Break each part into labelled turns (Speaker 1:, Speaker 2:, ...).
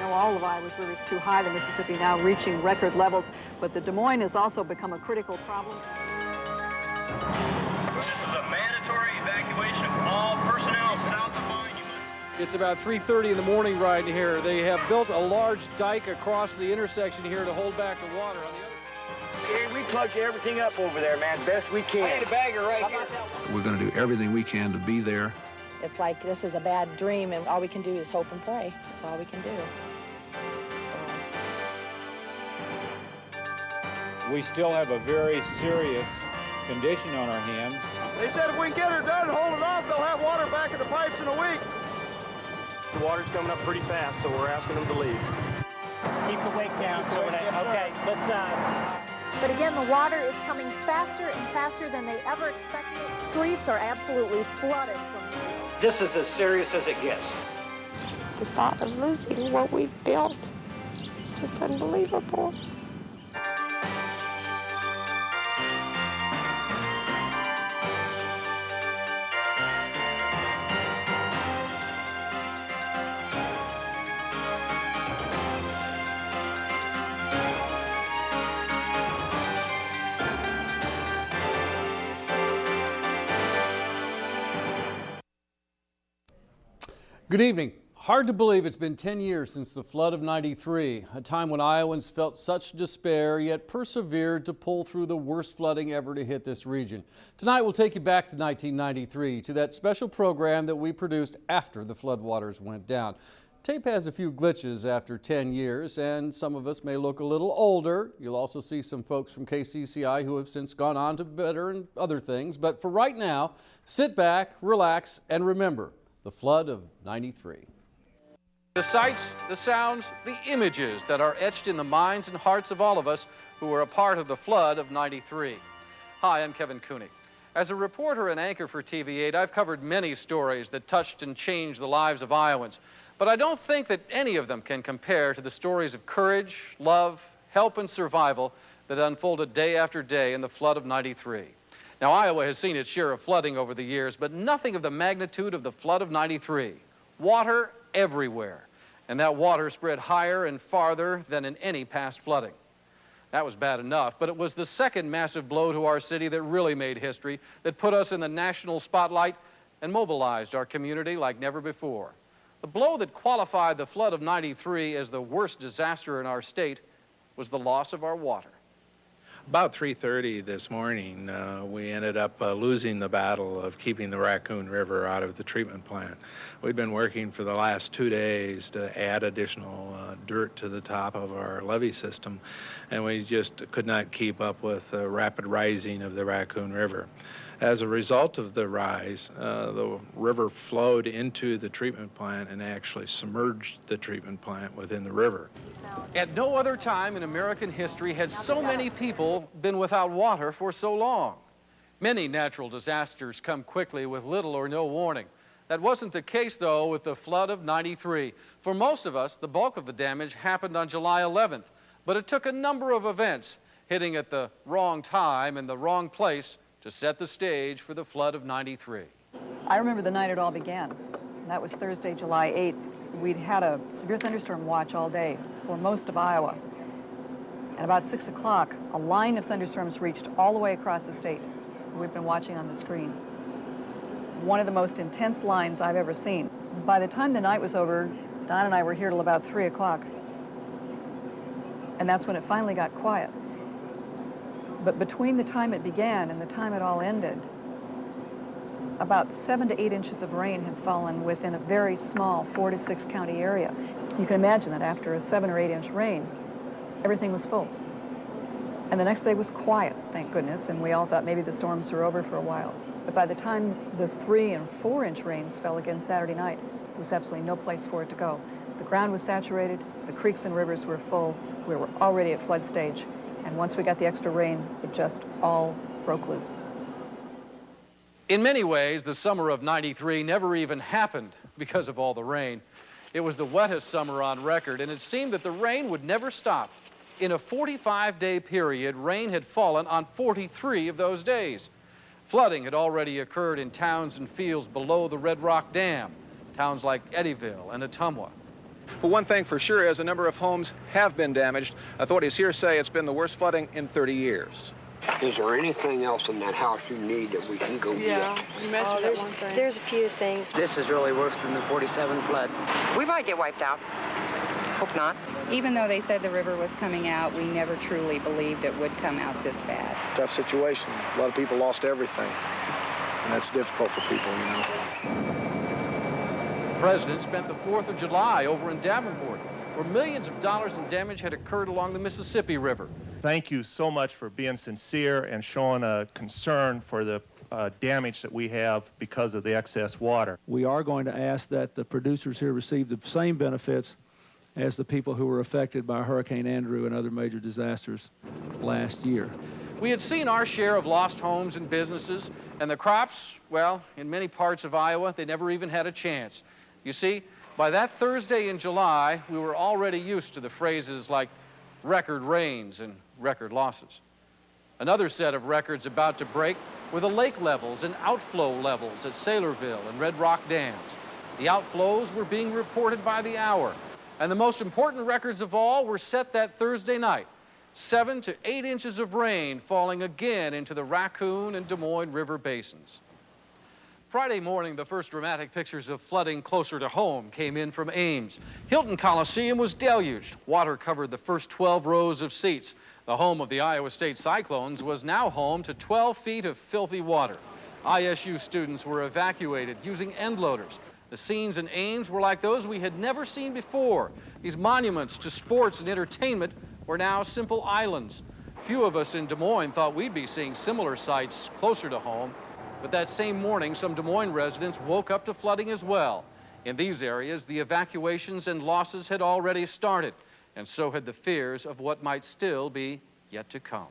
Speaker 1: know all of Iowa's rivers too high, the Mississippi now reaching record levels, but the Des Moines has also become a critical problem.
Speaker 2: This is a mandatory evacuation of all personnel south of Monument.
Speaker 3: It's about 3:30 in the morning right here. They have built a large dike across the intersection here to hold back the water. On the other
Speaker 4: we plugged everything up over there, man, best we can.
Speaker 2: I need a bagger right here.
Speaker 5: We're going to do everything we can to be there.
Speaker 6: It's like this is a bad dream, and all we can do is hope and pray. That's all we can do. So.
Speaker 7: We still have a very serious condition on our hands.
Speaker 4: They said if we can get her done and hold it off, they'll have water back in the pipes in a week.
Speaker 2: The water's coming up pretty fast, so we're asking them to leave.
Speaker 8: Keep the weight down, so okay, let's
Speaker 9: But again, the water is coming faster and faster than they ever expected. Streets are absolutely flooded.
Speaker 8: This is as serious as it gets.
Speaker 6: The thought of losing what we've built is just unbelievable.
Speaker 3: Good evening. Hard to believe it's been 10 years since the flood of '93, a time when Iowans felt such despair yet persevered to pull through the worst flooding ever to hit this region. Tonight we'll take you back to 1993, to that special program that we produced after the floodwaters went down. Tape has a few glitches after 10 years, and some of us may look a little older. You'll also see some folks from KCCI who have since gone on to better and other things. But for right now, sit back, relax, and remember the flood of '93. The sights, the sounds, the images that are etched in the minds and hearts of all of us who were a part of the flood of '93. Hi, I'm Kevin Cooney. As a reporter and anchor for TV8, I've covered many stories that touched and changed the lives of Iowans. But I don't think that any of them can compare to the stories of courage, love, help, and survival that unfolded day after day in the flood of '93. Now, Iowa has seen its share of flooding over the years, but nothing of the magnitude of the flood of '93. Water everywhere, and that water spread higher and farther than in any past flooding. That was bad enough, but it was the second massive blow to our city that really made history, that put us in the national spotlight and mobilized our community like never before. The blow that qualified the flood of '93 as the worst disaster in our state was the loss of our water.
Speaker 7: About 3:30 this morning, we ended up losing the battle of keeping the Raccoon River out of the treatment plant. We'd been working for the last 2 days to add additional dirt to the top of our levee system, and we just could not keep up with the rapid rising of the Raccoon River. As a result of the rise, the river flowed into the treatment plant and actually submerged the treatment plant within the river.
Speaker 3: At no other time in American history had so many people been without water for so long. Many natural disasters come quickly with little or no warning. That wasn't the case, though, with the flood of '93. For most of us, the bulk of the damage happened on July 11th, but it took a number of events hitting at the wrong time and the wrong place to set the stage for the flood of '93.
Speaker 1: I remember the night it all began. That was Thursday, July 8th. We'd had a severe thunderstorm watch all day for most of Iowa. At about 6 o'clock, a line of thunderstorms reached all the way across the state. We've been watching on the screen. One of the most intense lines I've ever seen. By the time the night was over, Don and I were here till about 3 o'clock. And that's when it finally got quiet. But between the time it began and the time it all ended, about 7 to 8 inches of rain had fallen within a very small 4 to 6 county area. You can imagine that after a 7 or 8 inch rain, everything was full. And the next day was quiet, thank goodness, and we all thought maybe the storms were over for a while. But by the time the 3 and 4 inch rains fell again Saturday night, there was absolutely no place for it to go. The ground was saturated, the creeks and rivers were full, we were already at flood stage, and once we got the extra rain, it just all broke loose.
Speaker 3: In many ways, the summer of '93 never even happened because of all the rain. It was the wettest summer on record, and it seemed that the rain would never stop. In a 45-day period, rain had fallen on 43 of those days. Flooding had already occurred in towns and fields below the Red Rock Dam, towns like Eddyville and Ottumwa.
Speaker 4: But one thing for sure is a number of homes have been damaged. Authorities here say it's been the worst flooding in 30 years.
Speaker 10: Is there anything else in that house you need that we can go get?
Speaker 6: You mentioned that one thing. There's a few things.
Speaker 11: This is really worse than the 47 flood.
Speaker 6: We might get wiped out. Hope not.
Speaker 12: Even though they said the river was coming out, we never truly believed it would come out this bad.
Speaker 4: Tough situation. A lot of people lost everything. And that's difficult for people, you know.
Speaker 3: The president spent the 4th of July over in Davenport, where millions of dollars in damage had occurred along the Mississippi River.
Speaker 13: Thank you so much for being sincere and showing a concern for the damage that we have because of the excess water.
Speaker 14: We are going to ask that the producers here receive the same benefits as the people who were affected by Hurricane Andrew and other major disasters last year.
Speaker 3: We had seen our share of lost homes and businesses, and the crops, well, in many parts of Iowa, they never even had a chance. You see, by that Thursday in July, we were already used to the phrases like record rains and record losses. Another set of records about to break were the lake levels and outflow levels at Saylorville and Red Rock dams. The outflows were being reported by the hour. And the most important records of all were set that Thursday night. 7 to 8 inches of rain falling again into the Raccoon and Des Moines River basins. Friday morning, the first dramatic pictures of flooding closer to home came in from Ames. Hilton Coliseum was deluged. Water covered the first 12 rows of seats. The home of the Iowa State Cyclones was now home to 12 feet of filthy water. ISU students were evacuated using end loaders. The scenes in Ames were like those we had never seen before. These monuments to sports and entertainment were now simple islands. Few of us in Des Moines thought we'd be seeing similar sights closer to home. But that same morning, some Des Moines residents woke up to flooding as well. In these areas, the evacuations and losses had already started, and so had the fears of what might still be yet to come.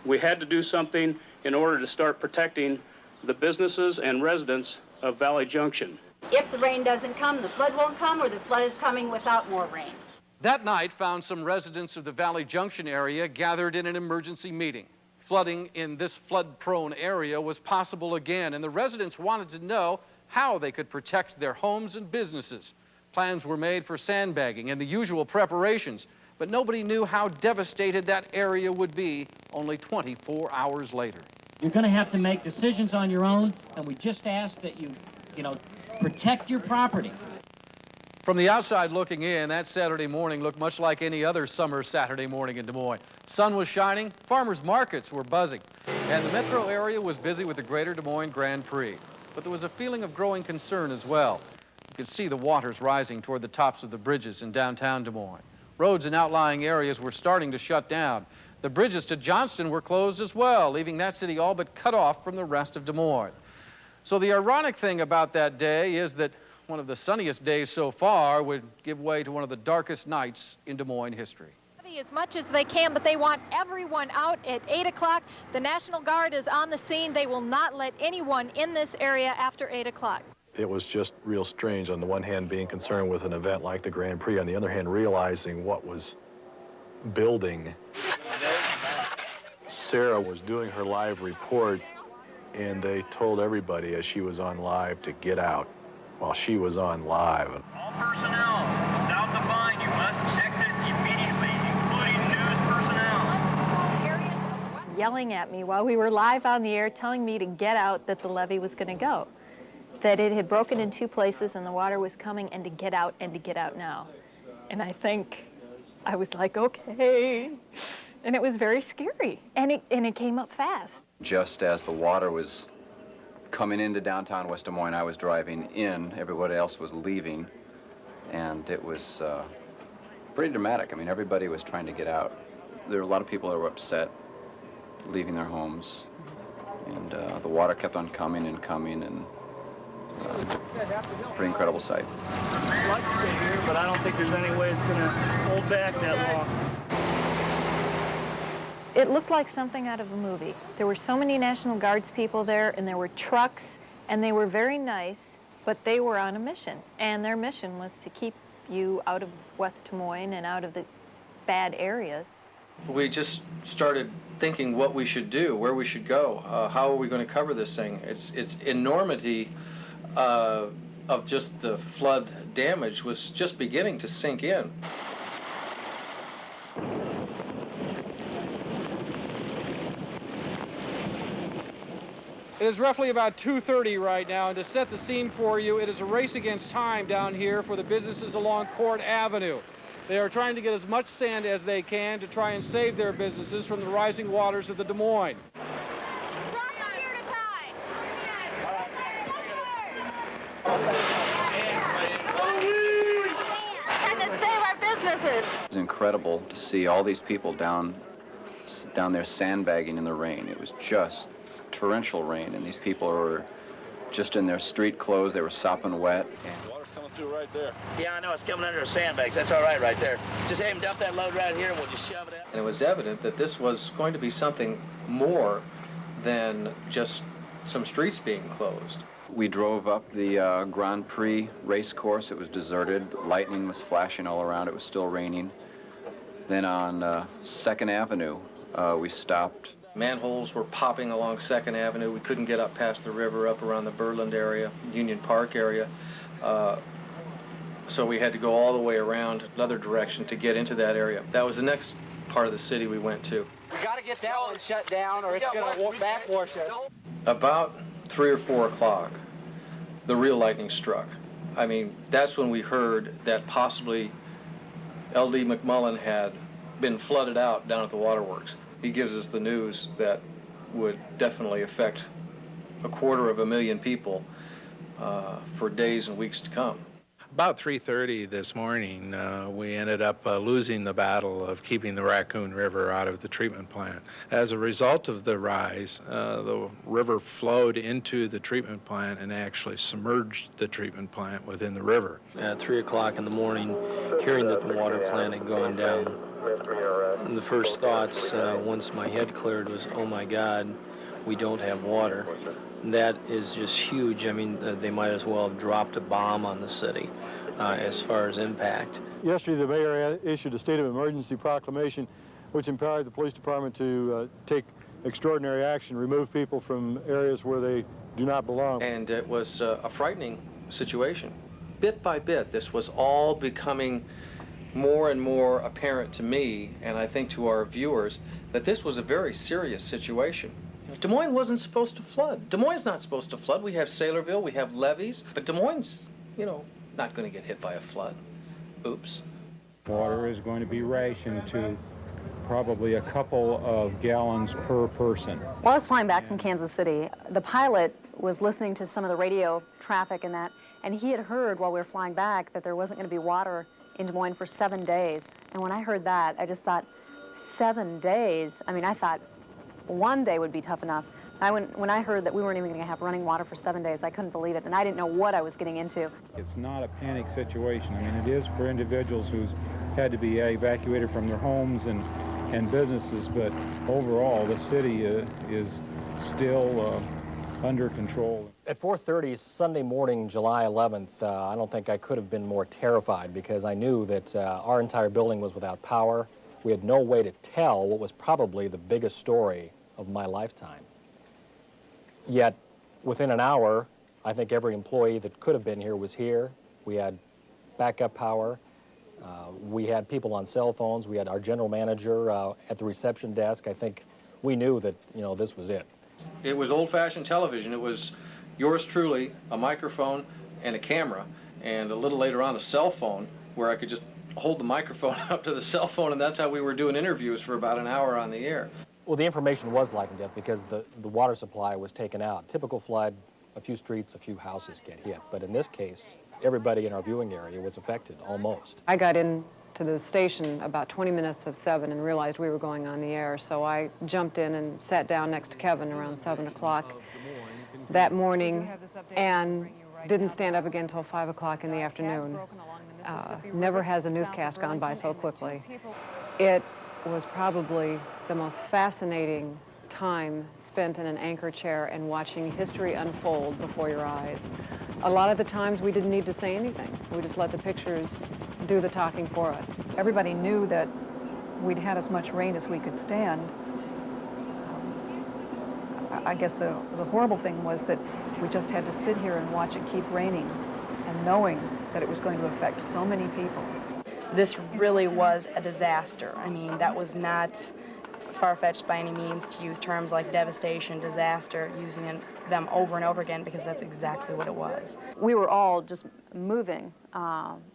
Speaker 15: We had to do something in order to start protecting the businesses and residents of Valley Junction.
Speaker 16: If the rain doesn't come, the flood won't come, or the flood is coming without more rain.
Speaker 3: That night found some residents of the Valley Junction area gathered in an emergency meeting. Flooding in this flood-prone area was possible again, and the residents wanted to know how they could protect their homes and businesses. Plans were made for sandbagging and the usual preparations, but nobody knew how devastated that area would be only 24 hours later.
Speaker 8: You're going to have to make decisions on your own, and we just ask that you protect your property.
Speaker 3: From the outside looking in, that Saturday morning looked much like any other summer Saturday morning in Des Moines. Sun was shining, farmers markets were buzzing, and the metro area was busy with the Greater Des Moines Grand Prix. But there was a feeling of growing concern as well. You could see the waters rising toward the tops of the bridges in downtown Des Moines. Roads in outlying areas were starting to shut down. The bridges to Johnston were closed as well, leaving that city all but cut off from the rest of Des Moines. So the ironic thing about that day is that one of the sunniest days so far would give way to one of the darkest nights in Des Moines history.
Speaker 9: As much as they can, but they want everyone out at 8 o'clock. The National Guard is on the scene. They will not let anyone in this area after 8 o'clock.
Speaker 17: It was just real strange, on the one hand being concerned with an event like the Grand Prix, on the other hand realizing what was building. Sarah was doing her live report, and they told everybody as she was on live to get out while she was on live.
Speaker 2: All personnel south of Vine, you must exit immediately, including news personnel.
Speaker 18: Yelling at me while we were live on the air, telling me to get out, that the levee was going to go, that it had broken in 2 places and the water was coming, and to get out now. And I think I was like, okay. And it was very scary. And it came up fast.
Speaker 19: Just as the water was coming into downtown West Des Moines, I was driving in, everybody else was leaving, and it was pretty dramatic. I mean, everybody was trying to get out. There were a lot of people that were upset, leaving their homes, and the water kept on coming and coming, and pretty incredible sight.
Speaker 15: I'd like to stay here, but I don't think there's any way it's going to hold back that long.
Speaker 18: It looked like something out of a movie. There were so many National Guards people there, and there were trucks, and they were very nice, but they were on a mission, and their mission was to keep you out of West Des Moines and out of the bad areas.
Speaker 3: We just started thinking what we should do, where we should go, how are we going to cover this thing. Its enormity of just the flood damage was just beginning to sink in. It is roughly about 2:30 right now, and to set the scene for you, it is a race against time down here for the businesses along Court Avenue. They are trying to get as much sand as they can to try and save their businesses from the rising waters of the Des Moines.
Speaker 9: And to save our businesses.
Speaker 19: It was incredible to see all these people down there sandbagging in the rain. It was just torrential rain, and these people were just in their street clothes. They were sopping wet.
Speaker 2: Water's coming through right there.
Speaker 20: Yeah, I know. It's coming under the sandbags. That's all right there. Just have him dump that load right here, and we'll just shove it out.
Speaker 3: And it was evident that this was going to be something more than just some streets being closed.
Speaker 19: We drove up the Grand Prix race course. It was deserted. Lightning was flashing all around. It was still raining. Then on 2nd Avenue, we stopped.
Speaker 3: Manholes were popping along 2nd Avenue. We couldn't get up past the river, up around the Berland area, Union Park area. So we had to go all the way around another direction to get into that area. That was the next part of the city we went to.
Speaker 20: We got to get that one shut down, or it's going to backwash us.
Speaker 3: About 3 or 4 o'clock, the real lightning struck. I mean, that's when we heard that possibly L.D. McMullen had been flooded out down at the waterworks. He gives us the news that would definitely affect 250,000 people for days and weeks to come.
Speaker 7: About 3:30 this morning, we ended up losing the battle of keeping the Raccoon River out of the treatment plant. As a result of the rise, the river flowed into the treatment plant and actually submerged the treatment plant within the river.
Speaker 21: At 3 o'clock in the morning, hearing that the water plant had gone down, the first thoughts, once my head cleared, was, oh my God, we don't have water. That is just huge. I mean, they might as well have dropped a bomb on the city as far as impact.
Speaker 22: Yesterday, the mayor issued a state of emergency proclamation which empowered the police department to take extraordinary action, remove people from areas where they do not belong.
Speaker 3: And it was a frightening situation. Bit by bit, this was all becoming more and more apparent to me, and I think to our viewers, that this was a very serious situation. Des Moines wasn't supposed to flood. Des Moines not supposed to flood. We have Saylorville, we have levees, but Des Moines, not going to get hit by a flood. Oops.
Speaker 23: Water is going to be rationed to probably a couple of gallons per person.
Speaker 24: While I was flying back from Kansas City, the pilot was listening to some of the radio traffic and that, and he had heard while we were flying back that there wasn't going to be water in Des Moines for 7 days. And when I heard that, I just thought, 7 days? I mean, I thought 1 day would be tough enough. When I heard that we weren't even going to have running water for 7 days, I couldn't believe it, and I didn't know what I was getting into.
Speaker 23: It's not a panic situation. I mean, it is for individuals who's had to be evacuated from their homes and businesses, but overall, the city is still under control.
Speaker 25: At 4:30 Sunday morning, July 11th, I don't think I could have been more terrified because I knew that our entire building was without power. We had no way to tell what was probably the biggest story of my lifetime. Yet, within an hour, I think every employee that could have been here was here. We had backup power. We had people on cell phones. We had our general manager at the reception desk. I think we knew that, this was it.
Speaker 3: It was old-fashioned television. It was yours truly, a microphone and a camera, and a little later on a cell phone where I could just hold the microphone up to the cell phone, and that's how we were doing interviews for about an hour on the air.
Speaker 25: Well, the information was life and death because the water supply was taken out. Typical flood, a few streets, a few houses get hit. But in this case, everybody in our viewing area was affected, almost.
Speaker 1: I got into the station about 20 minutes of 7 and realized we were going on the air, so I jumped in and sat down next to Kevin around 7 o'clock that morning and didn't stand up again until 5 o'clock in the afternoon. Never has a newscast gone by so quickly. It was probably the most fascinating time spent in an anchor chair and watching history unfold before your eyes. A lot of the times we didn't need to say anything. We just let the pictures do the talking for us. Everybody knew that we'd had as much rain as we could stand. I guess the horrible thing was that we just had to sit here and watch it keep raining. knowing that it was going to affect so many people.
Speaker 5: This really was a disaster. I mean, that was not far-fetched by any means to use terms like devastation, disaster, using them over and over again, because that's exactly what it was.
Speaker 24: We were all just moving,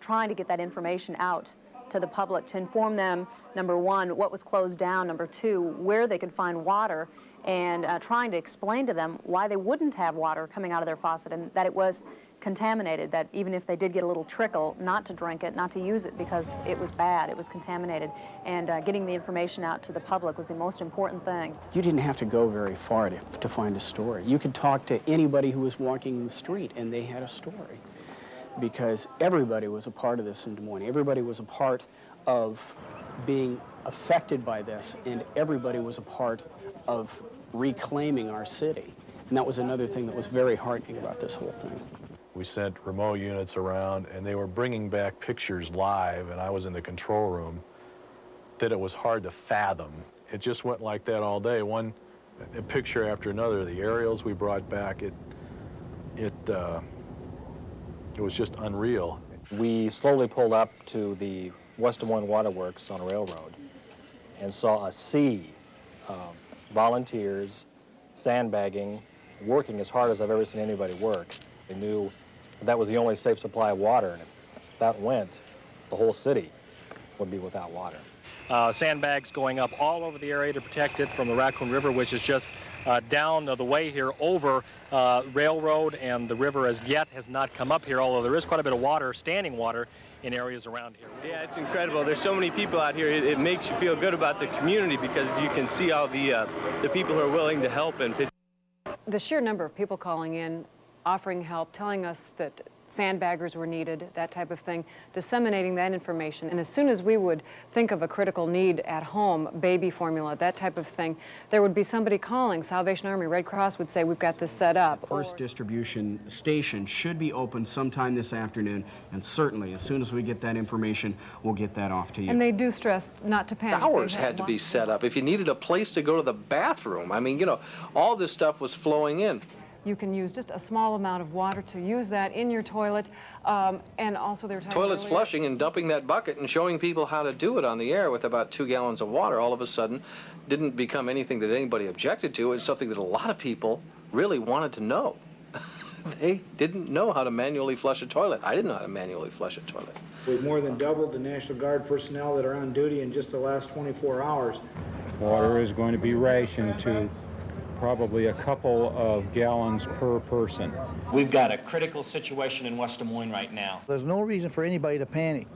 Speaker 24: trying to get that information out to the public, to inform them, number one, what was closed down, number two, where they could find water, and trying to explain to them why they wouldn't have water coming out of their faucet, and that it was contaminated, that even if they did get a little trickle, not to drink it, not to use it, because it was bad, it was contaminated. And getting the information out to the public was the most important thing.
Speaker 6: You didn't have to go very far to find a story. You could talk to anybody who was walking the street, and they had a story. Because everybody was a part of this in Des Moines. Everybody was a part of being affected by this, and everybody was a part of reclaiming our city. And that was another thing that was very heartening about this whole thing.
Speaker 17: We sent remote units around, and they were bringing back pictures live, and I was in the control room, that it was hard to fathom. It just went like that all day. One picture after another, the aerials we brought back, it was just unreal.
Speaker 25: We slowly pulled up to the West Des Moines Waterworks on a railroad and saw a sea of volunteers, sandbagging, working as hard as I've ever seen anybody work. They knew that was the only safe supply of water, and if that went, the whole city would be without water. Sandbags going up all over the area to protect it from the Raccoon River, which is just down the way here over railroad, and the river as yet has not come up here, although there is quite a bit of water, standing water, in areas around here.
Speaker 10: Yeah, it's incredible. There's so many people out here. It makes you feel good about the community because you can see all the people who are willing to help and pitch.
Speaker 11: The sheer number of people calling in, offering help, telling us that sandbaggers were needed, that type of thing, disseminating that information. And as soon as we would think of a critical need at home, baby formula, that type of thing, there would be somebody calling. Salvation Army, Red Cross would say, we've got this set up.
Speaker 6: First distribution station should be open sometime this afternoon, and certainly as soon as we get that information, we'll get that off to you.
Speaker 11: And they do stress not to panic.
Speaker 12: Showers had to be set up. If you needed a place to go to the bathroom, I mean, you know, all this stuff was flowing in.
Speaker 11: You can use just a small amount of water to use that in your toilet, and also they were talking
Speaker 12: Toilets
Speaker 11: earlier,
Speaker 12: flushing and dumping that bucket and showing people how to do it on the air with about 2 gallons of water all of a sudden didn't become anything that anybody objected to. It's something that a lot of people really wanted to know. They didn't know how to manually flush a toilet. I didn't know how to manually flush a toilet.
Speaker 26: We've more than doubled the National Guard personnel that are on duty in just the last 24 hours.
Speaker 23: Water is going to be rationed to probably a couple of gallons per person.
Speaker 27: We've got a critical situation in West Des Moines right now.
Speaker 28: There's no reason for anybody to panic.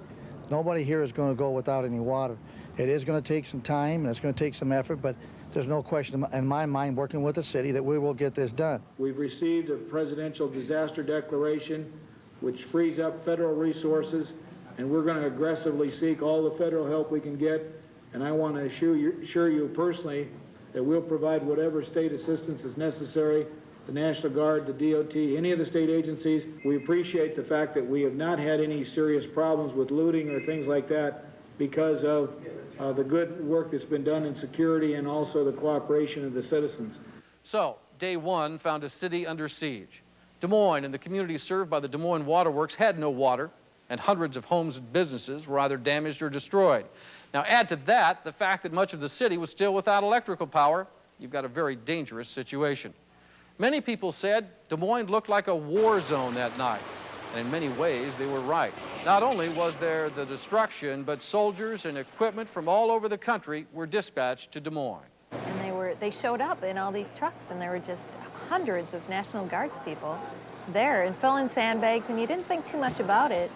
Speaker 28: Nobody here is going to go without any water. It is going to take some time and it's going to take some effort, but there's no question in my mind, working with the city, that we will get this done.
Speaker 26: We've received a presidential disaster declaration which frees up federal resources, and we're going to aggressively seek all the federal help we can get. And I want to assure you personally that we'll provide whatever state assistance is necessary, the National Guard, the DOT, any of the state agencies. We appreciate the fact that we have not had any serious problems with looting or things like that because of the good work that's been done in security and also the cooperation of the citizens.
Speaker 3: So, day one found a city under siege. Des Moines and the communities served by the Des Moines Waterworks had no water, and hundreds of homes and businesses were either damaged or destroyed. Now add to that the fact that much of the city was still without electrical power. You've got a very dangerous situation. Many people said Des Moines looked like a war zone that night, and in many ways they were right. Not only was there the destruction, but soldiers and equipment from all over the country were dispatched to Des Moines.
Speaker 18: And they showed up in all these trucks, and there were just hundreds of National Guards people there and filling sandbags, and you didn't think too much about it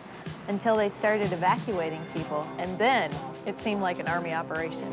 Speaker 18: until they started evacuating people, and then it seemed like an army operation.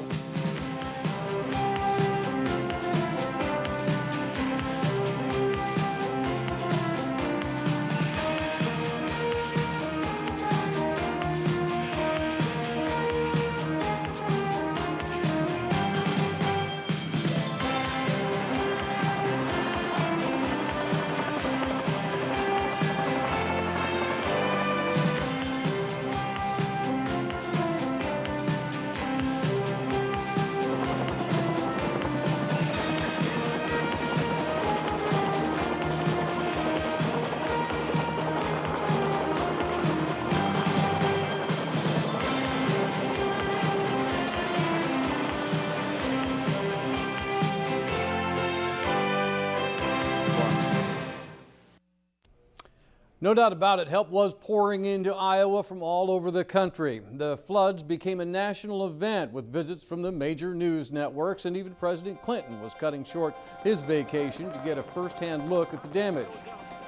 Speaker 3: No doubt about it, help was pouring into Iowa from all over the country. The floods became a national event with visits from the major news networks, and even President Clinton was cutting short his vacation to get a first-hand look at the damage.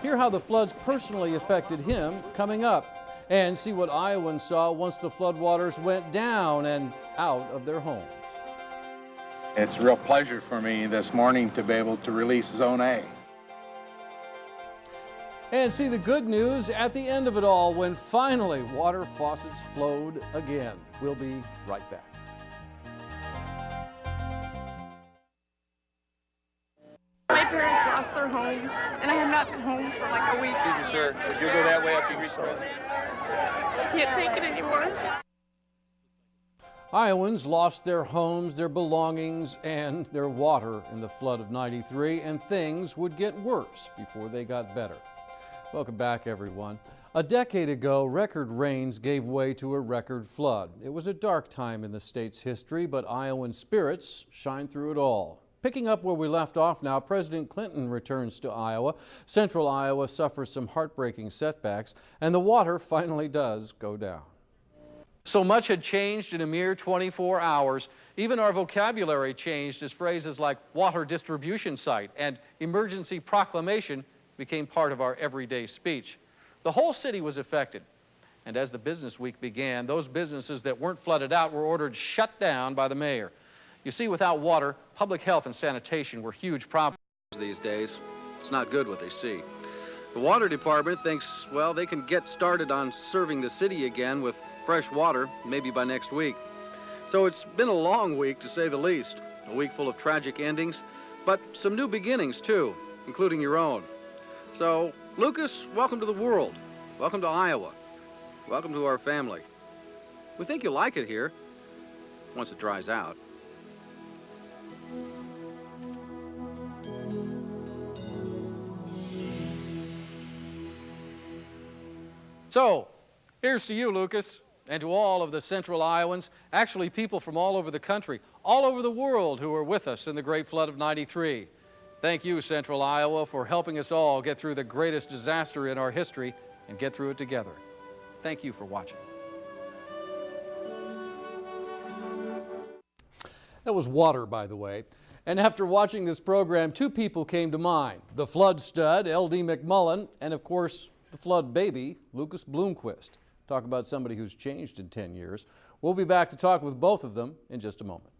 Speaker 3: Hear how the floods personally affected him coming up, and see what Iowans saw once the floodwaters went down and out of their homes.
Speaker 7: It's a real pleasure for me this morning to be able to release Zone A.
Speaker 3: And see the good news at the end of it all when finally water faucets flowed again. We'll be right back.
Speaker 2: My parents lost their home, and I have not been home for like a week.
Speaker 7: Excuse me, sir. Would you go that way after you reach the president?
Speaker 2: I can't take it anymore.
Speaker 3: Iowans lost their homes, their belongings, and their water in the flood of '93, and things would get worse before they got better. Welcome back, everyone. A decade ago, record rains gave way to a record flood. It was a dark time in the state's history, but Iowan spirits shine through it all. Picking up where we left off now, President Clinton returns to Iowa. Central Iowa suffers some heartbreaking setbacks, and the water finally does go down. So much had changed in a mere 24 hours. Even our vocabulary changed as phrases like water distribution site and emergency proclamation became part of our everyday speech. The whole city was affected. And as the business week began, those businesses that weren't flooded out were ordered shut down by the mayor. You see, without water, public health and sanitation were huge problems these days. It's not good what they see. The water department thinks, well, they can get started on serving the city again with fresh water, maybe by next week. So it's been a long week, to say the least. A week full of tragic endings, but some new beginnings, too, including your own. So, Lucas, welcome to the world. Welcome to Iowa. Welcome to our family. We think you'll like it here, once it dries out. So, here's to you, Lucas, and to all of the Central Iowans, actually people from all over the country, all over the world who were with us in the Great Flood of '93. Thank you, Central Iowa, for helping us all get through the greatest disaster in our history and get through it together. Thank you for watching. That was water, by the way. And after watching this program, two people came to mind. The flood stud, L.D. McMullen, and of course, the flood baby, Lucas Bloomquist. Talk about somebody who's changed in 10 years. We'll be back to talk with both of them in just a moment.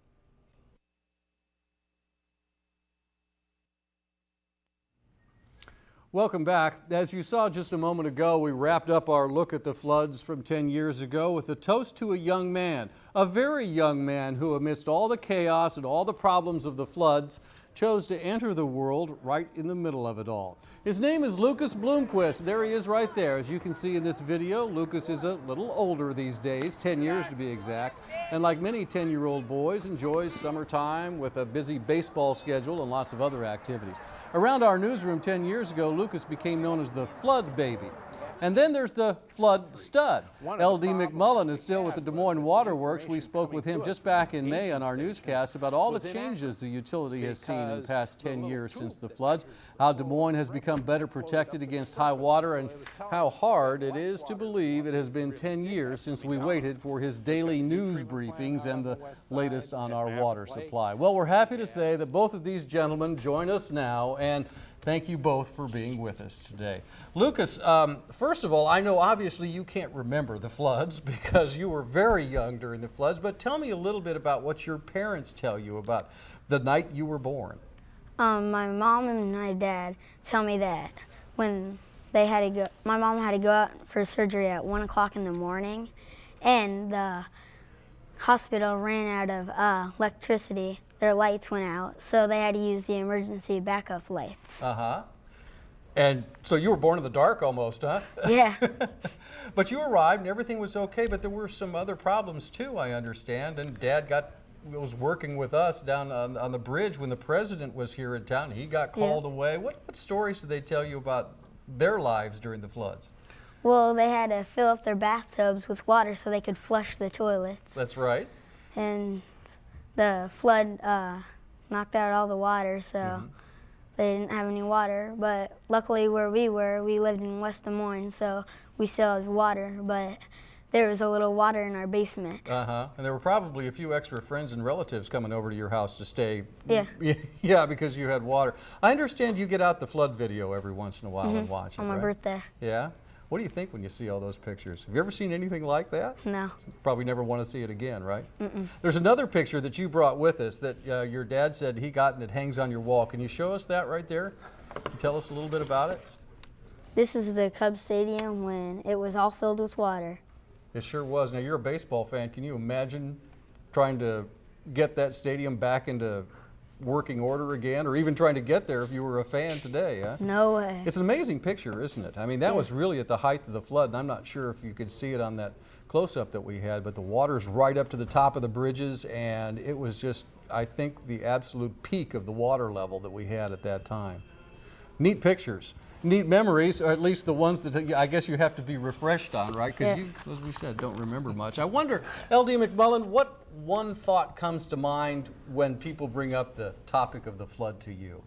Speaker 3: Welcome back. As you saw just a moment ago, we wrapped up our look at the floods from 10 years ago with a toast to a young man, a very young man who, amidst all the chaos and all the problems of the floods, chose to enter the world right in the middle of it all. His name is Lucas Bloomquist. There he is right there. As you can see in this video, Lucas is a little older these days, 10 years to be exact, and like many 10-year-old boys, enjoys summertime with a busy baseball schedule and lots of other activities. Around our newsroom 10 years ago, Lucas became known as the flood baby. And then there's the flood stud. L.D. McMullen is still with the Des Moines Water Works. We spoke with him just back in May on our newscast about all the changes the utility has seen in the past 10 years since the floods, how Des Moines has become better protected against high water, and how hard it is to believe it has been 10 years since we waited for his daily news briefings and the latest on our water supply. Well, we're happy to say that both of these gentlemen join us now, and thank you both for being with us today. Lucas, first of all, I know obviously you can't remember the floods because you were very young during the floods, but tell me a little bit about what your parents tell you about the night you were born.
Speaker 4: My mom and my dad tell me that when they had to go, my mom had to go out for surgery at 1 o'clock in the morning, and the hospital ran out of electricity. Their lights went out, so they had to use the emergency backup lights.
Speaker 3: Uh-huh. And so you were born in the dark almost, huh?
Speaker 4: Yeah.
Speaker 3: But you arrived and everything was okay, but there were some other problems too, I understand. And Dad was working with us down on the bridge when the president was here in town. He got called away. What stories did they tell you about their lives during the floods?
Speaker 4: Well, they had to fill up their bathtubs with water so they could flush the toilets.
Speaker 3: That's right.
Speaker 4: And the flood knocked out all the water, so they didn't have any water. But luckily where we were, we lived in West Des Moines, so we still had water, but there was a little water in our basement.
Speaker 3: And there were probably a few extra friends and relatives coming over to your house to stay.
Speaker 4: Yeah.
Speaker 3: Yeah, because you had water. I understand you get out the flood video every once in a while and watch it,
Speaker 4: On my
Speaker 3: right?
Speaker 4: birthday.
Speaker 3: Yeah? What do you think when you see all those pictures? Have you ever seen anything like that?
Speaker 4: No.
Speaker 3: Probably never want to see it again, right?
Speaker 4: Mm-mm.
Speaker 3: There's another picture that you brought with us that your dad said he got and it hangs on your wall. Can you show us that right there? Can you tell us a little bit about it?
Speaker 4: This is the Cubs Stadium when it was all filled with water.
Speaker 3: It sure was. Now, you're a baseball fan. Can you imagine trying to get that stadium back into working order again, or even trying to get there if you were a fan today? Huh?
Speaker 4: No way.
Speaker 3: It's an amazing picture, isn't it? I mean, that was really at the height of the flood, and I'm not sure if you could see it on that close-up that we had, but the water's right up to the top of the bridges, and it was just, I think, the absolute peak of the water level that we had at that time. Neat pictures. Neat memories, or at least the ones that I guess you have to be refreshed on, right? Because you, as we said, don't remember much. I wonder, L.D. McMullen, what one thought comes to mind when people bring up the topic of the flood to you?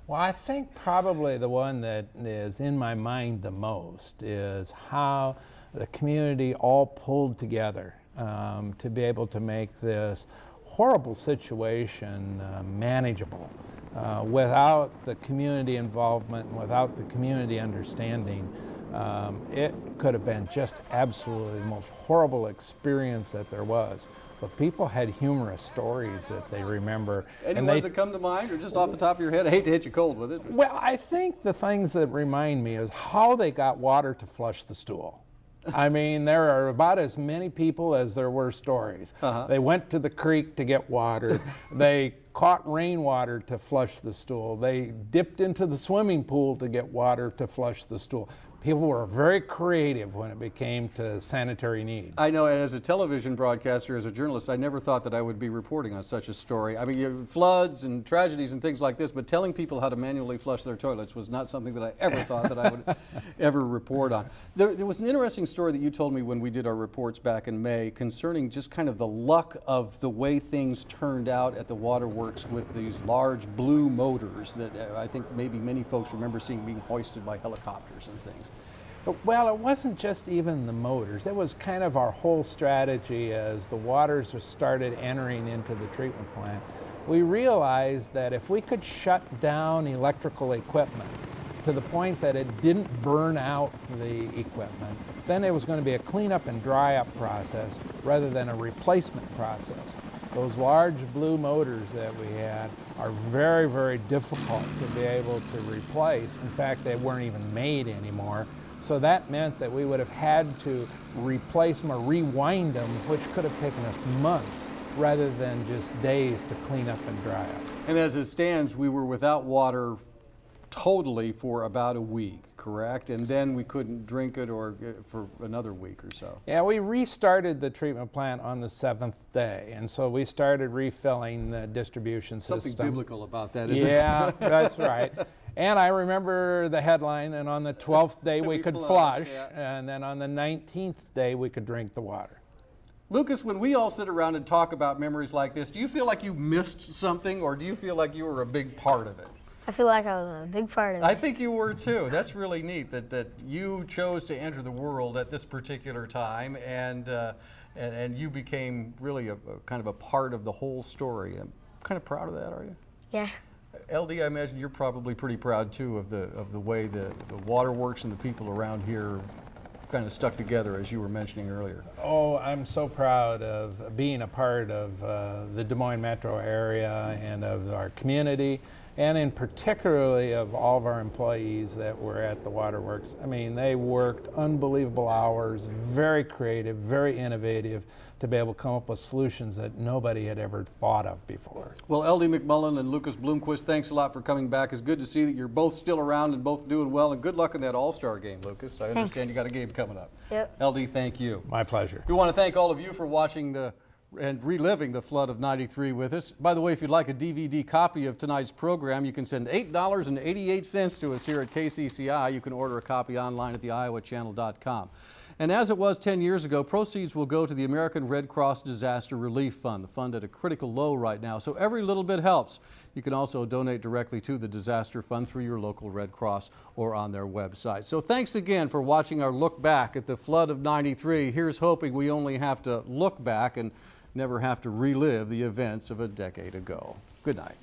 Speaker 8: Well, I think probably the one that is in my mind the most is how the community all pulled together to be able to make this horrible situation manageable. Without the community involvement and without the community understanding, it could have been just absolutely the most horrible experience that there was. But people had humorous stories that they remember.
Speaker 3: Any ones that come to mind, or just off the top of your head? I hate to hit you cold with it.
Speaker 8: Well, I think the things that remind me is how they got water to flush the stool. I mean, there are about as many people as there were stories. They went to the creek to get water. They caught rainwater to flush the stool. They dipped into the swimming pool to get water to flush the stool. People were very creative when it came to sanitary needs.
Speaker 3: I know, and as a television broadcaster, as a journalist, I never thought that I would be reporting on such a story. I mean, floods and tragedies and things like this, but telling people how to manually flush their toilets was not something that I ever thought that I would ever report on. There was an interesting story that you told me when we did our reports back in May concerning just kind of the luck of the way things turned out at the waterworks with these large blue motors that I think maybe many folks remember seeing being hoisted by helicopters and things.
Speaker 8: Well, it wasn't just even the motors. It was kind of our whole strategy as the waters started entering into the treatment plant. We realized that if we could shut down electrical equipment to the point that it didn't burn out the equipment, then it was going to be a cleanup and dry up process rather than a replacement process. Those large blue motors that we had are very, very difficult to be able to replace. In fact, they weren't even made anymore. So that meant that we would have had to replace them or rewind them, which could have taken us months rather than just days to clean up and dry up.
Speaker 3: And as it stands, we were without water totally for about a week, correct? And then we couldn't drink it or for another week or so.
Speaker 8: Yeah, we restarted the treatment plant on the 7th day, and so we started refilling the distribution system.
Speaker 3: Something biblical about that, isn't it?
Speaker 8: Yeah, that's right. And I remember the headline, and on the 12th day we could flush, and then on the 19th day we could drink the water.
Speaker 3: Lucas, when we all sit around and talk about memories like this, do you feel like you missed something, or do you feel like you were a big part of it?
Speaker 4: I feel like I was a big part of it.
Speaker 3: I think you were too. That's really neat that you chose to enter the world at this particular time, and you became really a kind of a part of the whole story. I'm kind of proud of that, are you?
Speaker 4: Yeah.
Speaker 3: LD, I imagine you're probably pretty proud too of the way the waterworks and the people around here kind of stuck together, as you were mentioning earlier.
Speaker 8: Oh, I'm so proud of being a part of the Des Moines metro area and of our community, and in particularly of all of our employees that were at the waterworks. I mean, they worked unbelievable hours, very creative, very innovative, to be able to come up with solutions that nobody had ever thought of before.
Speaker 3: Well, L.D. McMullen and Lucas Bloomquist, thanks a lot for coming back. It's good to see that you're both still around and both doing well, and good luck in that All-Star game, Lucas. I understand you got a game coming up.
Speaker 4: Yep.
Speaker 3: L.D., thank you.
Speaker 8: My pleasure.
Speaker 3: We want to thank all of you for watching and reliving the flood of '93 with us. By the way, if you'd like a DVD copy of tonight's program, you can send $8.88 to us here at KCCI. You can order a copy online at theiowachannel.com. And as it was 10 years ago, proceeds will go to the American Red Cross Disaster Relief Fund, the fund at a critical low right now. So every little bit helps. You can also donate directly to the Disaster Fund through your local Red Cross or on their website. So thanks again for watching our look back at the flood of '93. Here's hoping we only have to look back and never have to relive the events of a decade ago. Good night.